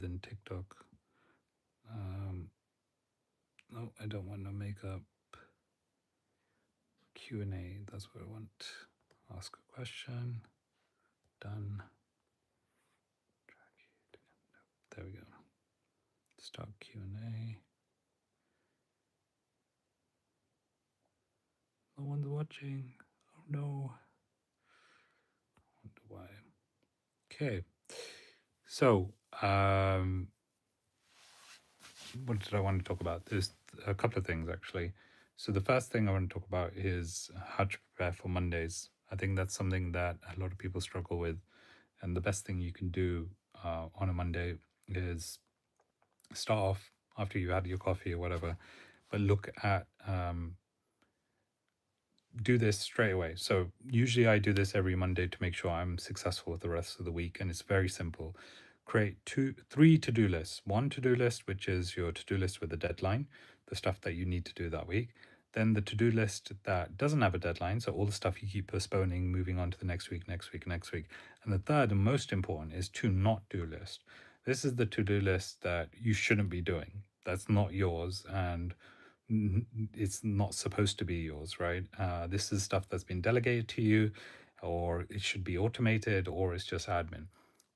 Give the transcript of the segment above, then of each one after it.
than TikTok. No, I don't want to make up Q&A. That's what I want. Ask a question. Done. There we go. Start Q&A. No one's watching. Oh no. I wonder why. Okay. So, what did I want to talk about? There's a couple of things actually. So the first thing I want to talk about is how to prepare for Mondays. I think that's something that a lot of people struggle with, and the best thing you can do on a Monday is start off after you've had your coffee or whatever, but look at do this straight away. So usually I do this every Monday to make sure I'm successful with the rest of the week, and it's very simple. Create three to-do lists. One to-do list, which is your to-do list with a deadline, the stuff that you need to do that week. Then the to-do list that doesn't have a deadline, so all the stuff you keep postponing, moving on to the next week, next week, next week. And the third and most important is to not do list. This is the to-do list that you shouldn't be doing. That's not yours, and it's not supposed to be yours, right? This is stuff that's been delegated to you, or it should be automated, or it's just admin.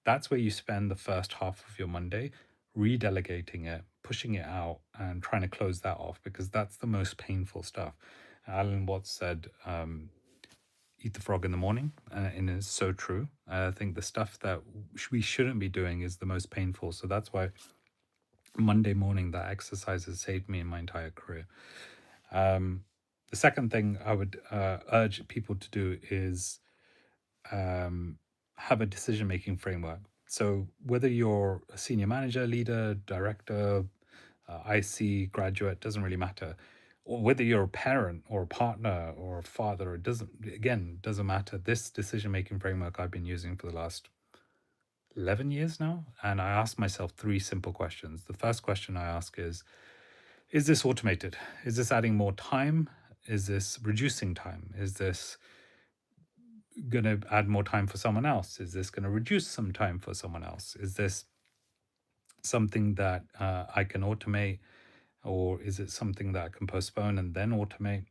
That's where you spend the first half of your Monday redelegating it, pushing it out, and trying to close that off, because that's the most painful stuff. Alan Watts said, eat the frog in the morning, and it's so true. I think the stuff that we shouldn't be doing is the most painful. So that's why Monday morning, that exercise has saved me in my entire career. The second thing I would urge people to do is have a decision making framework. So, whether you're a senior manager, leader, director, IC, graduate, doesn't really matter. Or whether you're a parent or a partner or a father, it doesn't matter. This decision making framework I've been using for the last 11 years now. And I ask myself three simple questions. The first question I ask is this automated? Is this adding more time? Is this reducing time? Is this going to add more time for someone else? Is this going to reduce some time for someone else? Is this something that I can automate, or is it something that I can postpone and then automate?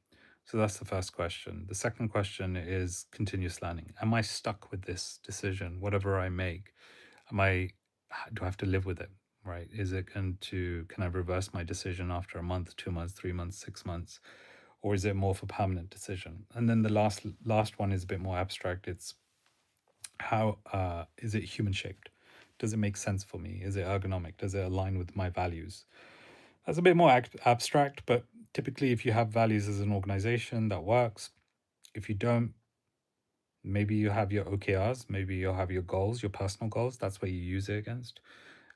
So that's the first question. The second question is continuous learning. Am I stuck with this decision, whatever I make? Do I have to live with it? Right? Is it going to, can I reverse my decision after a month, 2 months, 3 months, 6 months? Or is it more of a permanent decision? And then the last one is a bit more abstract. It's how is it human shaped? Does it make sense for me? Is it ergonomic? Does it align with my values? That's a bit more abstract, but typically, if you have values as an organization, that works. If you don't, maybe you have your OKRs, maybe you'll have your goals, your personal goals. That's where you use it against.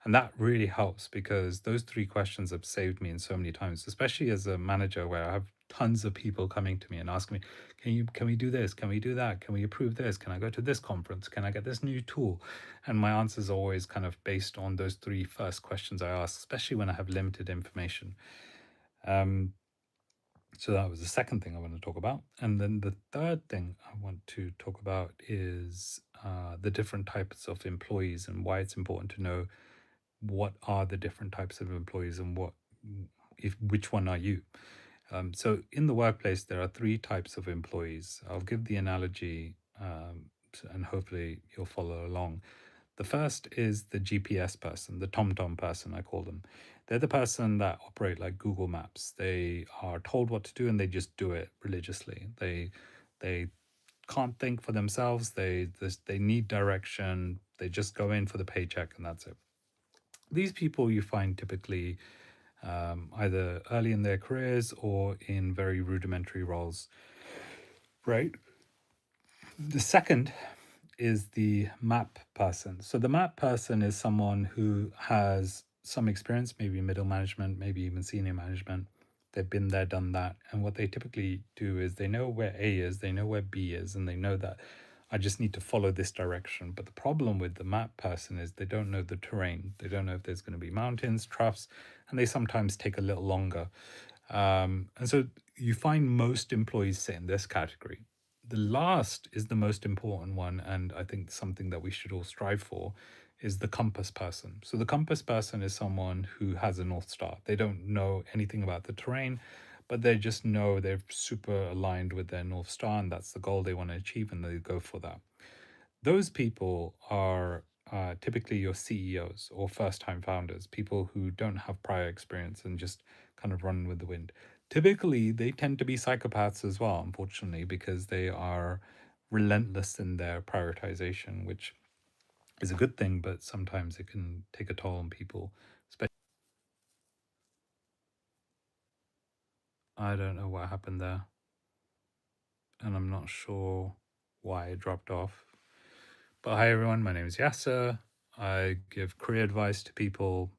And that really helps, because those three questions have saved me in so many times, especially as a manager where I have tons of people coming to me and asking me, can we do this? Can we do that? Can we approve this? Can I go to this conference? Can I get this new tool? And my answer is always kind of based on those three first questions I ask, especially when I have limited information. So that was the second thing I want to talk about. And then the third thing I want to talk about is the different types of employees and why it's important to know what are the different types of employees and which one are you. So in the workplace, there are three types of employees. I'll give the analogy, and hopefully you'll follow along. The first is the GPS person, the TomTom person, I call them. They're the person that operate like Google Maps. They are told what to do and they just do it religiously. They can't think for themselves. They need direction. They just go in for the paycheck and that's it. These people you find typically either early in their careers or in very rudimentary roles, right? The second is the map person. So the map person is someone who has some experience, maybe middle management, maybe even senior management. They've been there, done that. And what they typically do is they know where A is, they know where B is, and they know that I just need to follow this direction. But the problem with the map person is they don't know the terrain. They don't know if there's going to be mountains, troughs, and they sometimes take a little longer. And so you find most employees sit in this category. The last is the most important one, and I think something that we should all strive for, is the compass person. So the compass person is someone who has a North Star. They don't know anything about the terrain, but they just know they're super aligned with their North Star and that's the goal they want to achieve and they go for that. Those people are typically your CEOs or first time founders, people who don't have prior experience and just kind of run with the wind. Typically, they tend to be psychopaths as well, unfortunately, because they are relentless in their prioritization, which is a good thing, but sometimes it can take a toll on people. I don't know what happened there, and I'm not sure why it dropped off. But hi, everyone. My name is Yasser. I give career advice to people.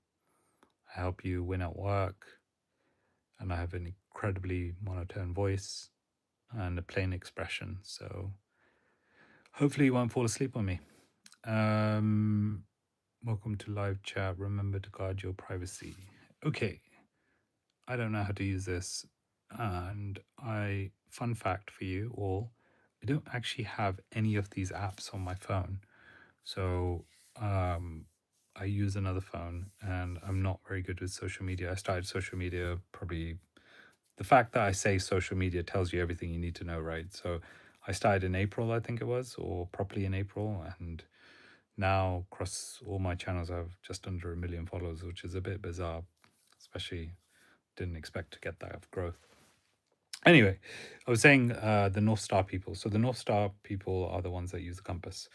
I help you win at work, and I have an incredibly monotone voice and a plain expression. So hopefully, you won't fall asleep on me. Um, Welcome to live chat. Remember to guard your privacy. Okay, I don't know how to use this. And fun fact for you all, I don't actually have any of these apps on my phone. So um, I use another phone and I'm not very good with social media. I started social media probably, the fact that I say social media tells you everything you need to know, right? So I started in April, I think it was, or properly in April. And now across all my channels, I have just under 1 million followers, which is a bit bizarre, especially didn't expect to get that of growth. Anyway, I was saying the North Star people. So the North Star people are the ones that use the compass.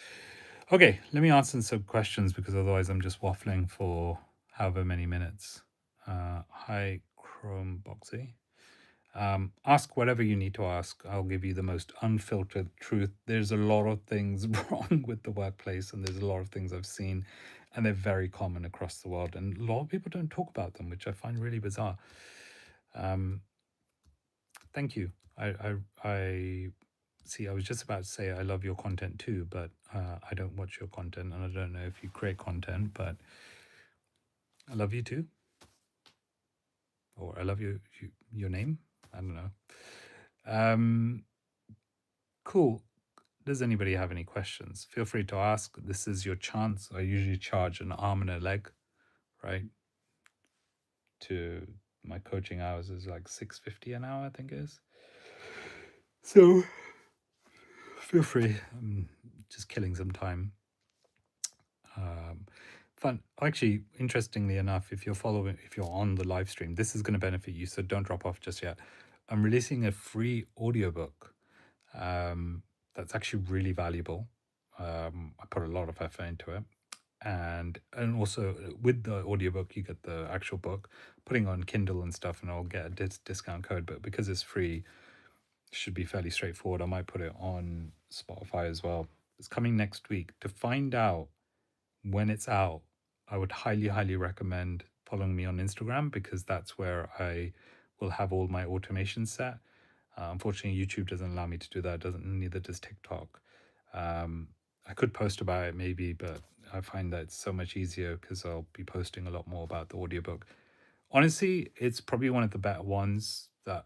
Okay, let me answer some questions because otherwise I'm just waffling for however many minutes. Hi, Chromeboxy. Ask whatever you need to ask. I'll give you the most unfiltered truth. There's a lot of things wrong with the workplace, and there's a lot of things I've seen, and they're very common across the world. And a lot of people don't talk about them, which I find really bizarre. Thank you. I see. I was just about to say I love your content too, but I don't watch your content, and I don't know if you create content, but I love you too, or I love your name. I don't know. Um, cool. Does anybody have any questions? Feel free to ask. This is your chance. I usually charge an arm and a leg, right? To my coaching hours is like 650 an hour, I think it is. So feel free. I'm just killing some time. Fun. Actually, interestingly enough, if you're on the live stream, this is going to benefit you. So don't drop off just yet. I'm releasing a free audiobook that's actually really valuable. I put a lot of effort into it. And also with the audiobook, you get the actual book, putting on Kindle and stuff, and I'll get a discount code. But because it's free, it should be fairly straightforward. I might put it on Spotify as well. It's coming next week. To find out when it's out, I would highly, highly recommend following me on Instagram because that's where I will have all my automation set. Unfortunately, YouTube doesn't allow me to do that. Doesn't neither does TikTok. I could post about it maybe, but I find that it's so much easier because I'll be posting a lot more about the audiobook. Honestly, it's probably one of the better ones, that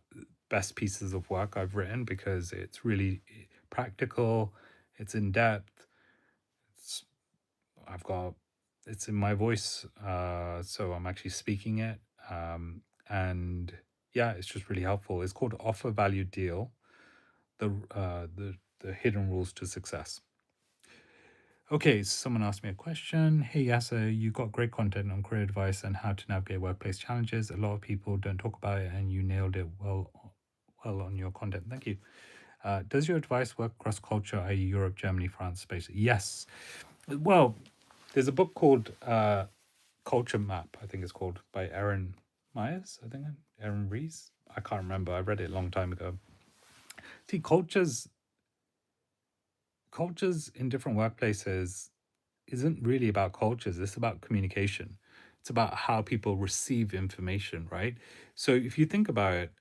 best pieces of work I've written because it's really practical, it's in depth, it's I've got it's in my voice, so I'm actually speaking it, and yeah, it's just really helpful. It's called Offer Value Deal: the hidden rules to success. Okay, someone asked me a question. Hey, Yasa, you got great content on career advice and how to navigate workplace challenges. A lot of people don't talk about it, and you nailed it well on your content. Thank you. Does your advice work cross culture, i.e., Europe, Germany, France, space? Yes. Well, there's a book called Culture Map, I think it's called, by Aaron Myers, I think, Aaron Rees. I can't remember. I read it a long time ago. See, cultures in different workplaces isn't really about cultures. It's about communication. It's about how people receive information, right? So if you think about it,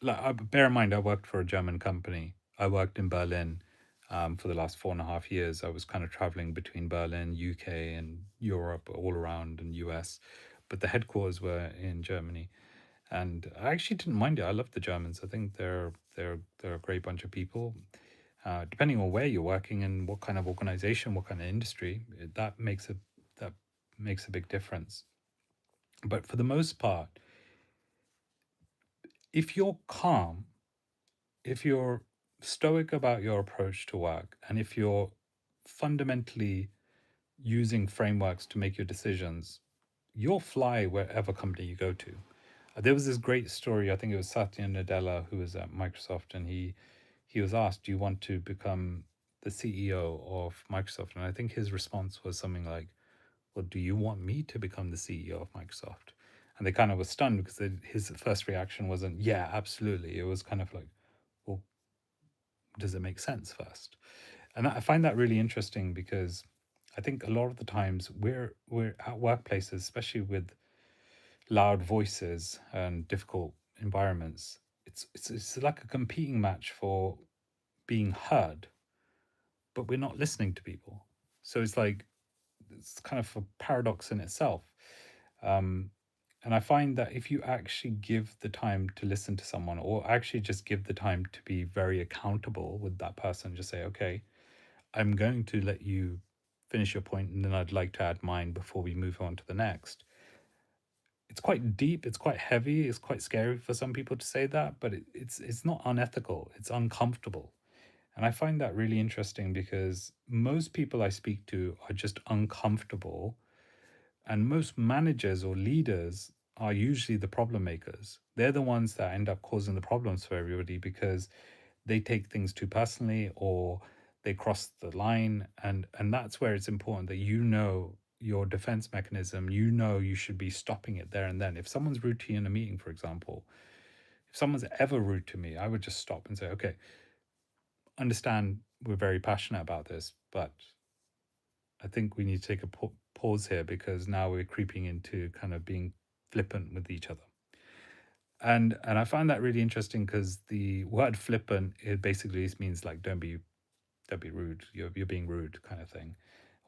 like bear in mind, I worked for a German company. I worked in Berlin for the last 4.5 years. I was kind of traveling between Berlin, UK, and Europe, all around, and US, but the headquarters were in Germany. And I actually didn't mind it. I love the Germans. I think they're a great bunch of people. depending on where you're working and what kind of organization, what kind of industry, that makes a big difference. But for the most part, if you're calm, if you're stoic about your approach to work, and if you're fundamentally using frameworks to make your decisions, you'll fly wherever company you go to. There was this great story. I think it was Satya Nadella who was at Microsoft, and he was asked, "Do you want to become the CEO of Microsoft?" And I think his response was something like, "Well, do you want me to become the CEO of Microsoft?" And they kind of were stunned because his first reaction wasn't, "Yeah, absolutely." It was kind of like, "Well, does it make sense first?" And I find that really interesting because I think a lot of the times we're at workplaces, especially with loud voices and difficult environments. It's like a competing match for being heard, but we're not listening to people. So it's like it's kind of a paradox in itself. Um, and I find that if you actually give the time to listen to someone, or actually just give the time to be very accountable with that person, just say, okay, I'm going to let you finish your point, and then I'd like to add mine before we move on to the next. It's quite deep, it's quite heavy, it's quite scary for some people to say that, but it's not unethical, it's uncomfortable. And I find that really interesting because most people I speak to are just uncomfortable, and most managers or leaders are usually the problem makers. They're the ones that end up causing the problems for everybody because they take things too personally, or they cross the line. And that's where it's important that you know your defense mechanism. You know you should be stopping it there and then. If someone's rude to you in a meeting, for example, if someone's ever rude to me, I would just stop and say, okay, understand we're very passionate about this, but I think we need to take a pause here because now we're creeping into kind of being flippant with each other. And I find that really interesting because the word flippant, it basically means like don't be rude. You're being rude, kind of thing,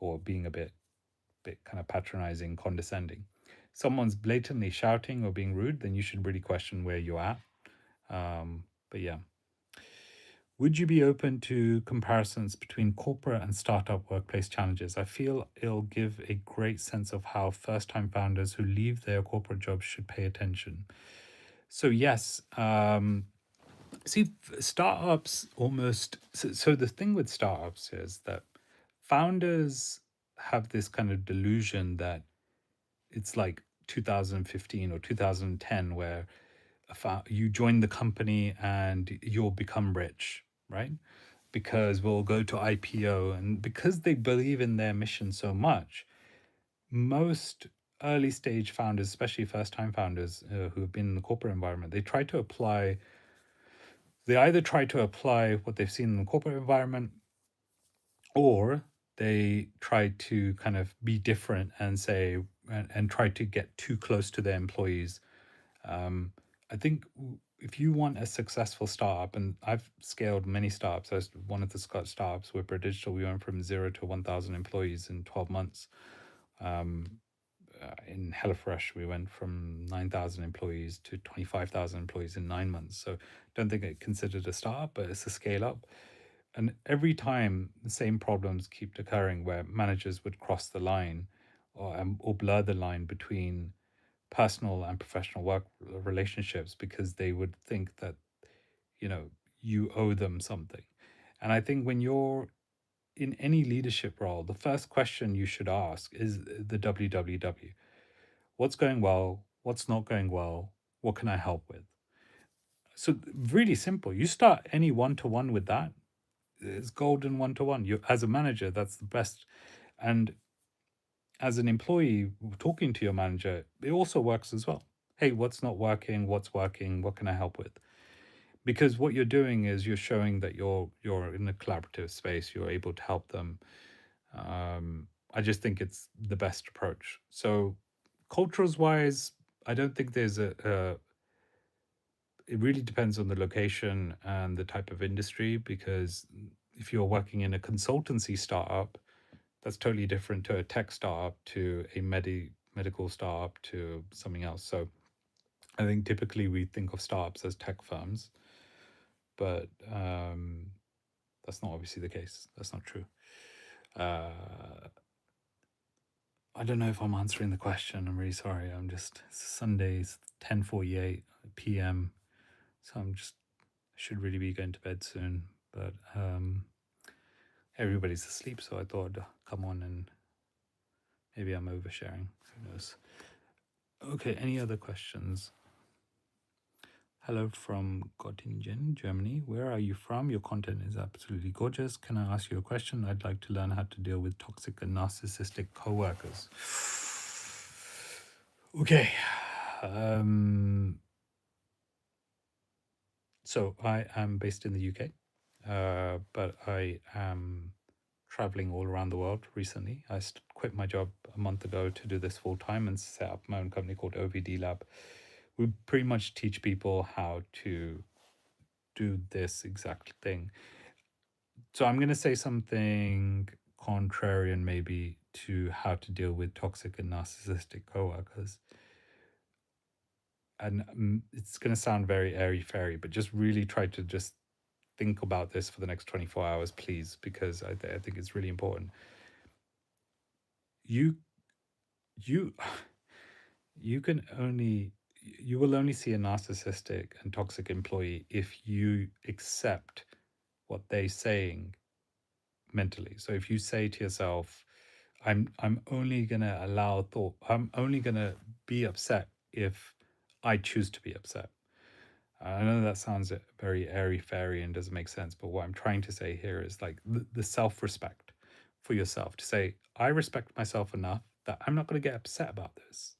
or being a bit kind of patronizing, condescending. Someone's blatantly shouting or being rude, then you should really question where you're at. But yeah, would you be open to comparisons between corporate and startup workplace challenges? I feel it'll give a great sense of how first-time founders who leave their corporate jobs should pay attention. So yes, see, startups almost. So the thing with startups is that founders have this kind of delusion that it's like 2015 or 2010 where you join the company and you'll become rich, right? Because we'll go to IPO. And because they believe in their mission so much, most early stage founders, especially first time founders who have been in the corporate environment, they either try to apply what they've seen in the corporate environment, or they try to kind of be different and say and try to get too close to their employees. I think if you want a successful startup, and I've scaled many startups, I was one of the startups with Brit Digital, we went from 0 to 1,000 employees in 12 months. In HelloFresh, we went from 9,000 employees to 25,000 employees in 9 months. So don't think it considered a startup, but it's a scale up. And every time the same problems keep occurring where managers would cross the line or blur the line between personal and professional work relationships because they would think that, you know, you owe them something. And I think when you're in any leadership role, the first question you should ask is the WWW. What's going well? What's not going well? What can I help with? So really simple. You start any one-to-one with that. It's golden one-to-one. You, as a manager, that's the best. And as an employee talking to your manager, it also works as well. Hey, what's not working? What's working? What can I help with? Because what you're doing is you're showing that you're in a collaborative space. You're able to help them. I just think it's the best approach. So, cultures wise, I don't think there's a it really depends on the location and the type of industry, because if you're working in a consultancy startup, that's totally different to a tech startup, to a medical startup, to something else. So I think typically we think of startups as tech firms, but That's not obviously the case. That's not true. Uh, I don't know if I'm answering the question. I'm really sorry. I'm just Sundays 10:48 p.m. So I'm just should really be going to bed soon, but everybody's asleep. So I thought I'd come on, and maybe I'm oversharing. Who knows? Okay. Any other questions? Hello from Göttingen, Germany. Where are you from? Your content is absolutely gorgeous. Can I ask you a question? I'd like to learn how to deal with toxic and narcissistic coworkers. Okay. So I am based in the UK, but I am traveling all around the world recently. I quit my job a month ago to do this full time and set up my own company called OVD Lab. We pretty much teach people how to do this exact thing. So I'm going to say something contrarian maybe to how to deal with toxic and narcissistic coworkers. And it's going to sound very airy fairy, but just really try to just think about this for the next 24 hours, please, because I think it's really important. You you you will only see a narcissistic and toxic employee if you accept what they're saying mentally. So if you say to yourself, I'm only gonna allow thought, I'm only gonna be upset if I choose to be upset. I know that sounds very airy fairy and doesn't make sense, but what I'm trying to say here is like the self-respect for yourself to say, I respect myself enough that I'm not going to get upset about this.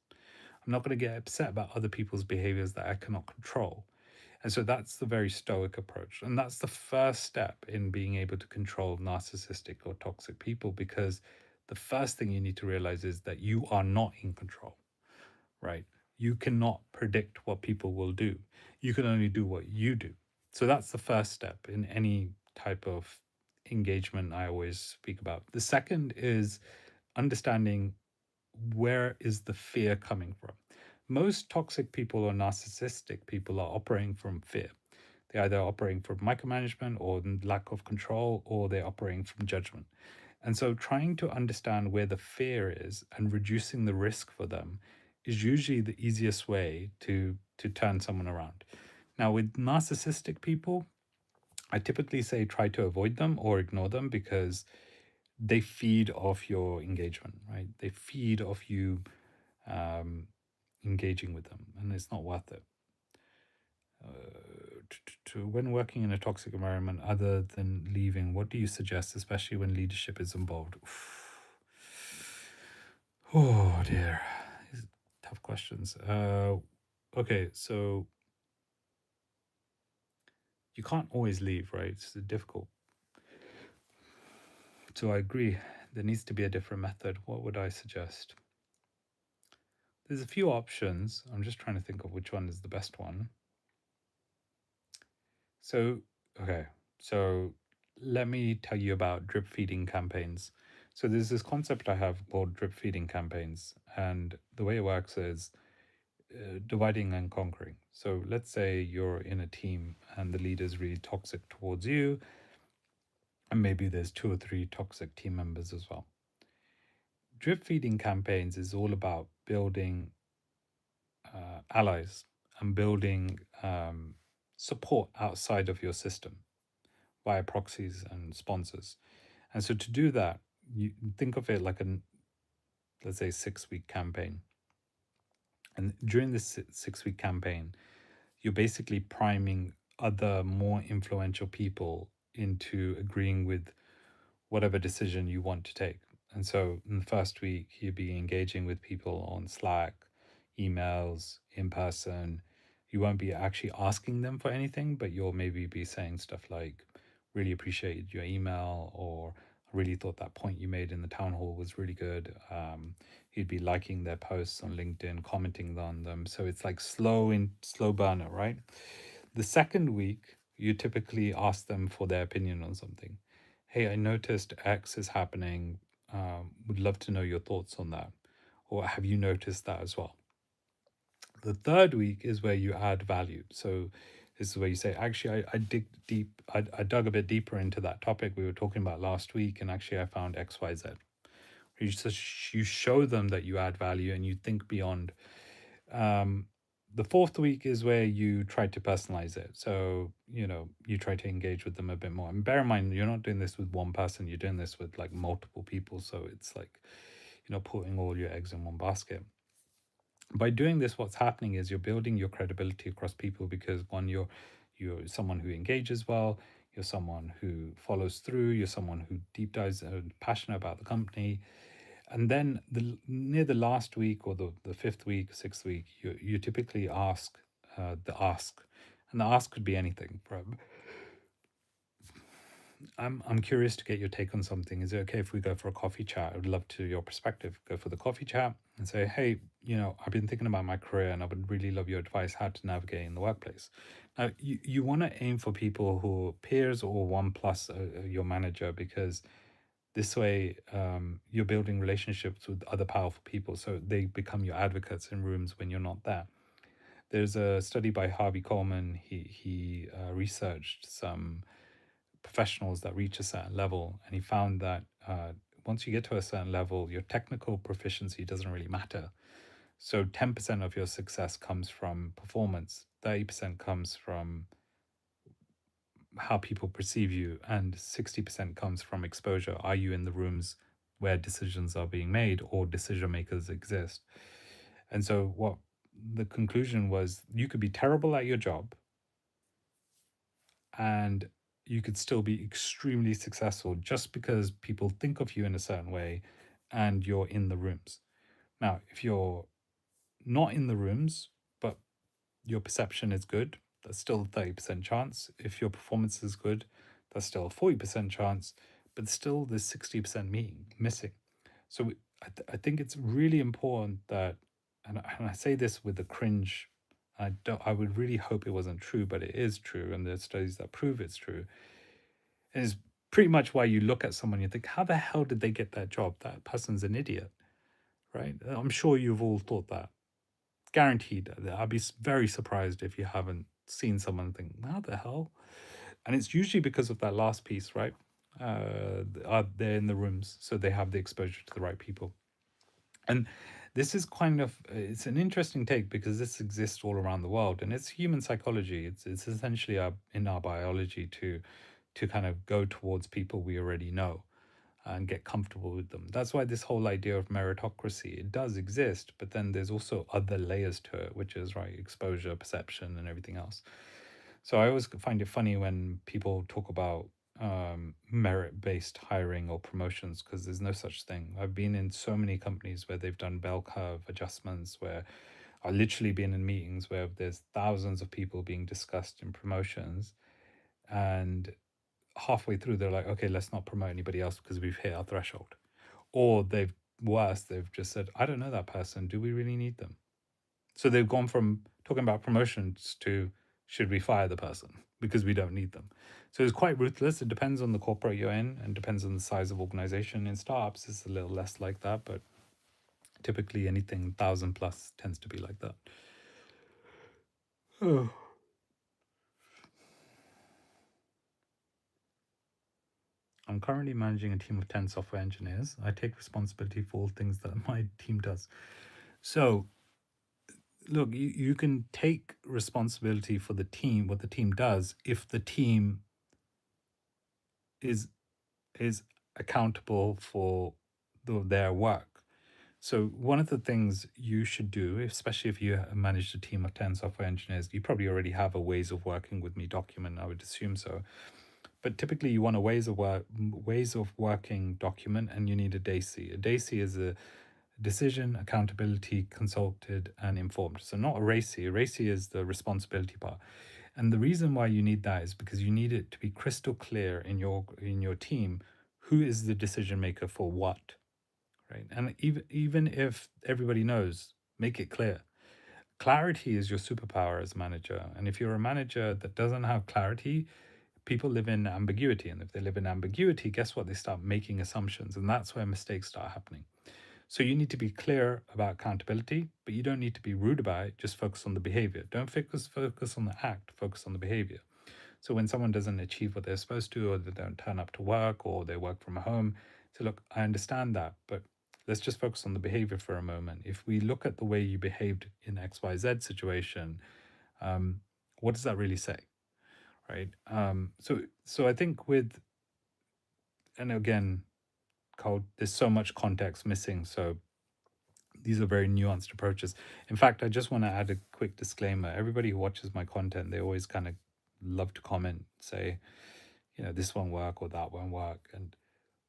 I'm not going to get upset about other people's behaviors that I cannot control. And so that's the very stoic approach. And that's the first step in being able to control narcissistic or toxic people, because the first thing you need to realize is that you are not in control, right? You cannot predict what people will do. You can only do what you do. So that's the first step in any type of engagement I always speak about. The second is understanding where is the fear coming from. Most toxic people or narcissistic people are operating from fear. They're either operating from micromanagement or lack of control, or they're operating from judgment. And so trying to understand where the fear is and reducing the risk for them is usually the easiest way to turn someone around. Now, with narcissistic people, I typically say try to avoid them or ignore them, because they feed off your engagement, right? They feed off you um, engaging with them, and it's not worth it. When working in a toxic environment, other than leaving, what do you suggest, especially when leadership is involved? Oh dear, these are tough questions. Okay, so you can't always leave, right? It's difficult. So I agree. There needs to be a different method. What would I suggest? There's a few options. I'm just trying to think of which one is the best one. So, okay. So let me tell you about drip feeding campaigns. So there's this concept I have called drip feeding campaigns. And the way it works is dividing and conquering. So let's say you're in a team and the leader is really toxic towards you, and maybe there's 2 or 3 toxic team members as well. Drip feeding campaigns is all about building allies and building support outside of your system via proxies and sponsors. And so to do that, you think of it like let's say 6-week campaign. And during this 6-week campaign, you're basically priming other more influential people into agreeing with whatever decision you want to take. And so in the first week, you'll be engaging with people on Slack, emails, in person. You won't be actually asking them for anything, but you'll maybe be saying stuff like, really appreciated your email, or I really thought that point you made in the town hall was really good. You'd be liking their posts on LinkedIn, commenting on them. So it's like slow burner, right? The second week, you typically ask them for their opinion on something. Hey, I noticed X is happening. Would love to know your thoughts on that. Or have you noticed that as well? The third week is where you add value. So This is where you say, actually, I dug a bit deeper into that topic we were talking about last week, and actually I found XYZ. You show them that you add value and you think beyond. The fourth week is where you try to personalize it. So, you try to engage with them a bit more. And bear in mind, you're not doing this with one person, you're doing this with like multiple people. So it's like, putting all your eggs in one basket. By doing this, what's happening is you're building your credibility across people because one, you're someone who engages well, you're someone who follows through, you're someone who deep dives and passionate about the company. And then near the last week or the fifth week, sixth week, you typically ask the ask. And the ask could be anything from, I'm curious to get your take on something. Is it okay if we go for a coffee chat? I would love to your perspective. Go for the coffee chat and say, hey, I've been thinking about my career and I would really love your advice how to navigate in the workplace. Now, you want to aim for people who are peers or one plus your manager, because this way you're building relationships with other powerful people, so they become your advocates in rooms when you're not there. There's a study by Harvey Coleman. He researched some professionals that reach a certain level, and he found that once you get to a certain level, your technical proficiency doesn't really matter. So 10% of your success comes from performance, 30% comes from how people perceive you, and 60% comes from exposure. Are you in the rooms where decisions are being made or decision makers exist? And so what the conclusion was, you could be terrible at your job and you could still be extremely successful just because people think of you in a certain way and you're in the rooms. Now, if you're not in the rooms, but your perception is good, that's still a 30% chance. If your performance is good, that's still a 40% chance, but still there's 60% missing. So I think it's really important that, and I say this with a cringe, I would really hope it wasn't true, but it is true, and there's studies that prove it's true. It is pretty much why you look at someone, you think, how the hell did they get that job? That person's an idiot, right? I'm sure you've all thought that. Guaranteed. I'd be very surprised if you haven't seen someone think, how the hell? And it's usually because of that last piece, right? They're in the rooms, so they have the exposure to the right people. And this is it's an interesting take because this exists all around the world, and it's human psychology. It's essentially in our biology to kind of go towards people we already know and get comfortable with them. That's why this whole idea of meritocracy, it does exist, but then there's also other layers to it, which is right exposure, perception, and everything else. So I always find it funny when people talk about merit-based hiring or promotions, because there's no such thing. I've been in so many companies where they've done bell curve adjustments, where I've literally been in meetings where there's thousands of people being discussed in promotions, and halfway through they're like, okay, let's not promote anybody else because we've hit our threshold. Or they've just said, I don't know that person, do we really need them? So they've gone from talking about promotions to, should we fire the person because we don't need them? So it's quite ruthless. It depends on the corporate you're in and depends on the size of organization. In startups it's a little less like that, but typically anything 1,000 plus tends to be like that. Oh. I'm currently managing a team of 10 software engineers. I take responsibility for all things that my team does. So, look, you can take responsibility for the team, what the team does, if the team is accountable for their work. So one of the things you should do, especially if you manage a team of 10 software engineers, you probably already have a ways of working with me document, I would assume so. But typically you want a ways of working document, and you need a DAISY. A DAISY is a decision, accountability, consulted, and informed. So not a RACI. A RACI is the responsibility part. And the reason why you need that is because you need it to be crystal clear in your team who is the decision maker for what, right? And even if everybody knows, make it clear. Clarity is your superpower as a manager. And if you're a manager that doesn't have clarity, people live in ambiguity. And if they live in ambiguity, guess what? They start making assumptions. And that's where mistakes start happening. So you need to be clear about accountability, but you don't need to be rude about it. Just focus on the behavior. Don't focus on the act, focus on the behavior. So when someone doesn't achieve what they're supposed to, or they don't turn up to work, or they work from home, say, look, I understand that, but let's just focus on the behavior for a moment. If we look at the way you behaved in XYZ situation, um, what does that really say? Right. So I think with, and again, Cole, there's so much context missing. So these are very nuanced approaches. In fact, I just want to add a quick disclaimer. Everybody who watches my content, they always kind of love to comment, say, this won't work or that won't work. And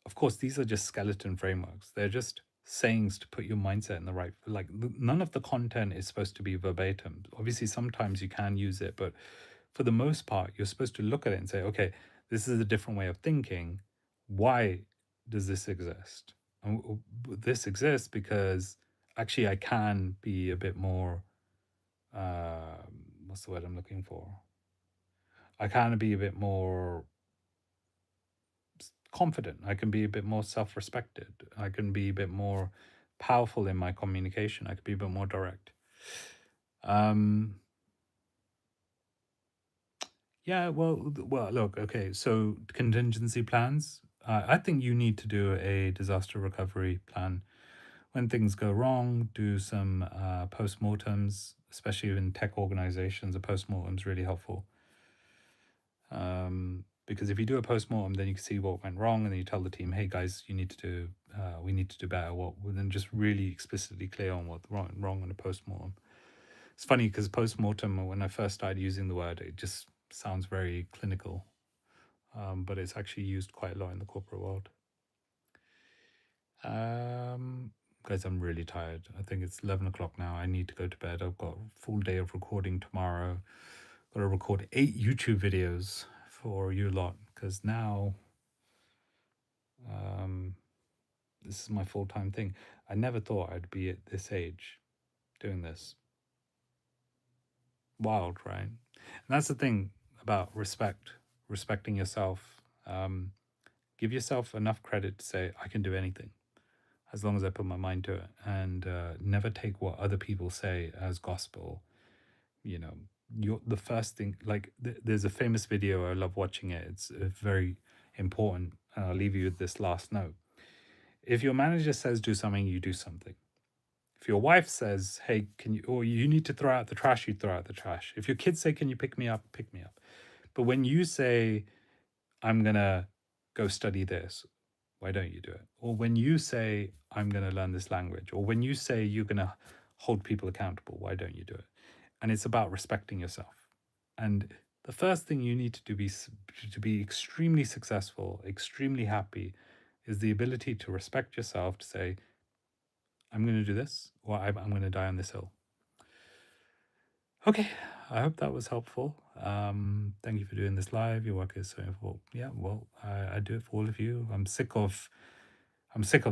of course, these are just skeleton frameworks. They're just sayings to put your mindset in the right, like none of the content is supposed to be verbatim. Obviously, sometimes you can use it, but for the most part, you're supposed to look at it and say, okay, this is a different way of thinking. Why does this exist? And this exists because actually I can be a bit more, what's the word I'm looking for? I can be a bit more confident. I can be a bit more self-respected. I can be a bit more powerful in my communication. I can be a bit more direct. Yeah, well, look, okay. So contingency plans. I think you need to do a disaster recovery plan. When things go wrong, do some postmortems, especially in tech organizations. A postmortem's really helpful. Because if you do a postmortem, then you can see what went wrong, and then you tell the team, "Hey guys, you need to do, we need to do better." What? Then just really explicitly clear on what wrong on a postmortem. It's funny because postmortem, when I first started using the word, it just sounds very clinical, but it's actually used quite a lot in the corporate world. Guys, I'm really tired. I think it's 11 o'clock now. I need to go to bed. I've got a full day of recording tomorrow. Got to record 8 YouTube videos for you lot because now this is my full-time thing. I never thought I'd be at this age doing this. Wild, right? And that's the thing about respecting yourself. Give yourself enough credit to say, I can do anything as long as I put my mind to it, and never take what other people say as gospel. You're the first thing, like there's a famous video, I love watching it. It's very important. And I'll leave you with this last note. If your manager says do something, you do something. If your wife says, hey, can you, or you need to throw out the trash, you throw out the trash. If your kids say, can you pick me up, pick me up. But when you say, I'm going to go study this, why don't you do it? Or when you say, I'm going to learn this language, or when you say you're going to hold people accountable, why don't you do it? And it's about respecting yourself. And the first thing you need to do to be extremely successful, extremely happy, is the ability to respect yourself, to say, I'm going to do this, or I'm going to die on this hill. Okay, I hope that was helpful. Thank you for doing this live. Your work is so important. Yeah, well, I do it for all of you. I'm sick of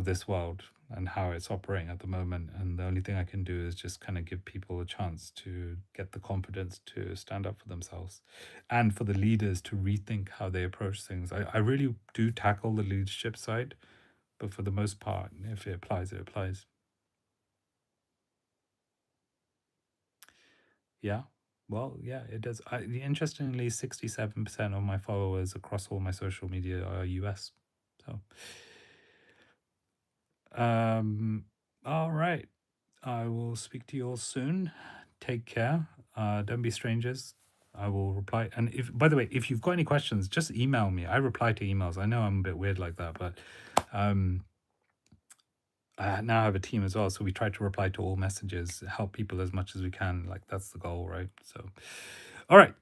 this world and how it's operating at the moment. And the only thing I can do is just kind of give people a chance to get the confidence to stand up for themselves, and for the leaders to rethink how they approach things. I really do tackle the leadership side, but for the most part, if it applies, it applies. Yeah. Well, yeah, it does. Interestingly, 67% of my followers across all my social media are US. So, all right. I will speak to you all soon. Take care. Don't be strangers. I will reply. And if, by the way, if you've got any questions, just email me. I reply to emails. I know I'm a bit weird like that, but I now have a team as well. So we try to reply to all messages, help people as much as we can. Like that's the goal, right? So, all right.